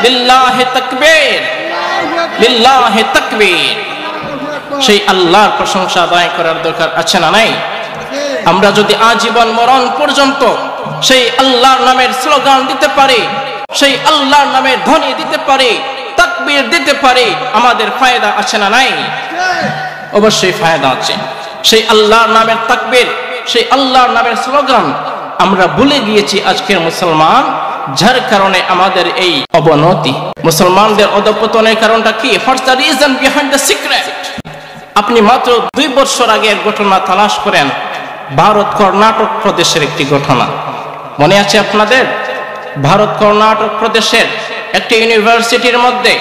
লিল্লাহি তাকবীর, লিল্লাহি তাকবীর। সেই আল্লাহর প্রশংসা আদায় করার দরকার আছে না নাই? আমরা যদি আজীবন মরণ পর্যন্ত সেই আল্লাহর নামের স্লোগান দিতে পারি, সেই আল্লাহর নামের ধ্বনি দিতে পারি, তাকবীর দিতে পারি, আমাদের ফায়দা আছে না নাই? অবশ্যই ফায়দা আছে। সেই আল্লাহর নামের তাকবীর, সেই আল্লাহর নামের স্লোগান আমরা ভুলে গিয়েছি আজকের মুসলমান, যার কারণে আমাদের এই অবনতি। মুসলমানদের অধঃপতনের কারণটা কি? What's the reason behind the secret? আপনি মাত্র 2 বছর আগের ঘটনা তালাশ করেন, ভারত কর্ণাটক প্রদেশের একটি ঘটনা মনে আছে আপনাদের? ভারত কর্ণাটক প্রদেশের একটি ইউনিভার্সিটির মধ্যে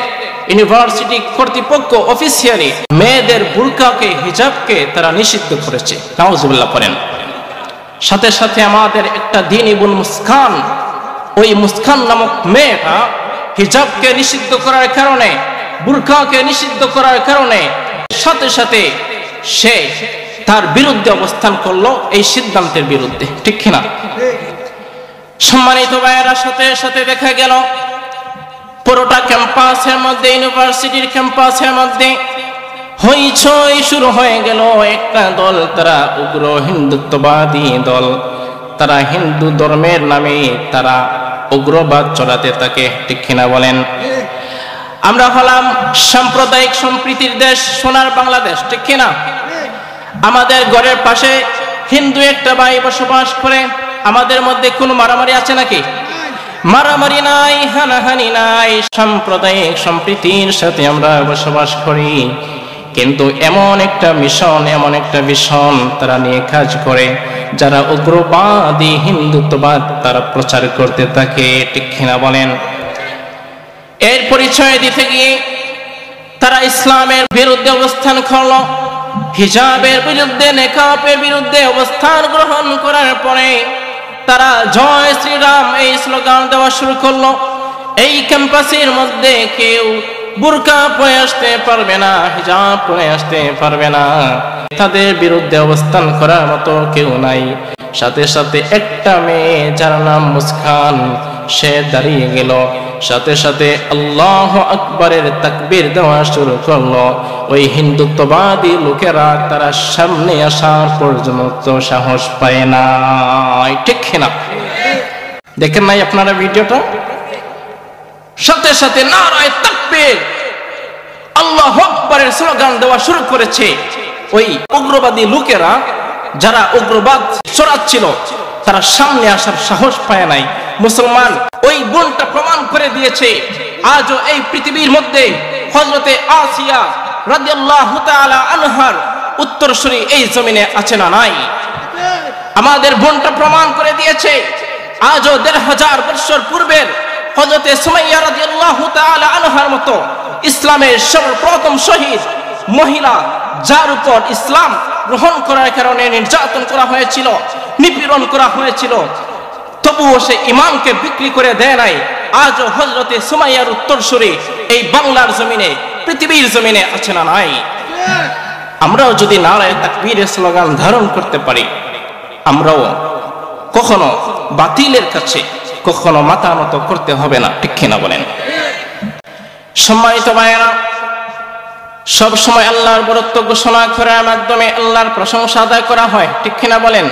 ইউনিভার্সিটি কর্তৃপক্ষ অফিসিয়ালি মেয়েদের বুরকাকে, হিজাবকে তারা নিষিদ্ধ করেছে। নাউজুবিল্লাহ পড়েন। সাথে সাথে আমাদের একটা দিন ইবুল মুসকান, ওই মুসকান নামক মেয়েটা হিজাবকে নিষিদ্ধ করার কারণে, বুরকাকে নিষিদ্ধ করার কারণে সাথে সাথে সে তার বিরুদ্ধে অবস্থান করলো, এই সিদ্ধান্তের বিরুদ্ধে। ঠিক কিনা? সম্মানিত ভাইয়েরা, সাথে সাথে দেখা গেল পুরোটা ক্যাম্পাসের মধ্যে, ইউনিভার্সিটির ক্যাম্পাসের মধ্যে হইচই শুরু হয়ে গেল। একটা দল, তারা উগ্র হিন্দুত্ববাদী দল, তারা হিন্দু ধর্মের নামে তারা উগ্রবাদ চলাতে থাকে। ঠিক কিনা বলেন? আমরা হলাম সাম্প্রদায়িক সম্প্রীতির দেশ, সোনার বাংলাদেশ। ঠিক কিনা? আমাদের ঘরের পাশে হিন্দু একটা ভাই বসবাস করে, আমাদের মধ্যে কোনো মারামারি আছে নাকি? মারামারি নাই, হানাহানি নাই, সাম্প্রদায়িক সম্প্রীতির সাথে আমরা বসবাস করি। কিন্তু এমন একটা মিশন তারা নিয়ে কাজ করে, যারা উগ্রবাদী হিন্দুত্ববাদ তারা প্রচার করতে থাকে। ঠিক কিনা বলেন? এর পরিচয় দিতে গিয়ে তারা ইসলামের বিরুদ্ধে অবস্থান করলো, হিজাবের বিরুদ্ধে, নেকাবের বিরুদ্ধে অবস্থান গ্রহণ করার পরে তারা জয় শ্রীরাম এই স্লোগান দেওয়া শুরু করলো। এই ক্যাম্পাসের মধ্যে কেউ বুরকা পরে আসতে পারবে না, হিজাব পরে আসতে পারবে না, তাদের বিরুদ্ধে অবস্থান করার মতো কেউ নাই। সাথে সাথে একটা মেয়ে যার নাম মুস্কান, সে দাঁড়িয়ে গেল, সাথে সাথে আল্লাহু আকবারের তাকবীর দেওয়া শুরু করলো। ওই হিন্দুত্ববাদী লোকেরা তারা সামনে আসার পর্যন্ত সাহস পায় না। ঠিক না? দেখেন নাই আপনারা ভিডিওটা? সাথে সাথে নারায়ে তাকবীর, আল্লাহু আকবারের স্লোগান দেওয়া শুরু করেছে। ওই উগ্রবাদী লোকেরা যারা উগ্রবাদ ছড়াচ্ছিল, তারা সামনে আসার সাহস পায় নাই। মুসলমান ওই বোনটা প্রমাণ করে দিয়েছে, আজও এই পৃথিবীর মধ্যে হযরতে আসিয়া রাদিয়াল্লাহু তাআলা আনহার উত্তরসূরি এই জমিনে আছে না নাই? আমাদের বোনটা প্রমাণ করে দিয়েছে, আজও ১৫০০ বছর পূর্বের হযরতে সুমাইয়া রাদিয়াল্লাহু তাআলা আনহার মতো ইসলামের সর্বপ্রথম শহীদ মহিলা, যার উপর ইসলাম গ্রহণ করার কারণে নির্যাতন করা হয়েছিল, নিপীড়ন করা হয়েছিল, তবুও সে ইমানকে বিক্রি করে দেয় নাই। আজও হযরতে সুমাইয়ার উত্তরসূরি এই বাংলার জমিনে, পৃথিবীর জমিনে আছে না নাই? আমরাও যদি নারায়ে তাকবীরের স্লোগান ধারণ করতে পারি, আমরাও কখনো বাতিলের কাছে কখনো মাথা নত করতে হবে না। ঠিক কিনা বলেন? সম্মানিত ভাইয়েরা, সব সময় আল্লাহর বরত্ব ঘোষণা করার মাধ্যমে আল্লাহর প্রশংসা আদায় করা হয়। ঠিক কিনা বলেন?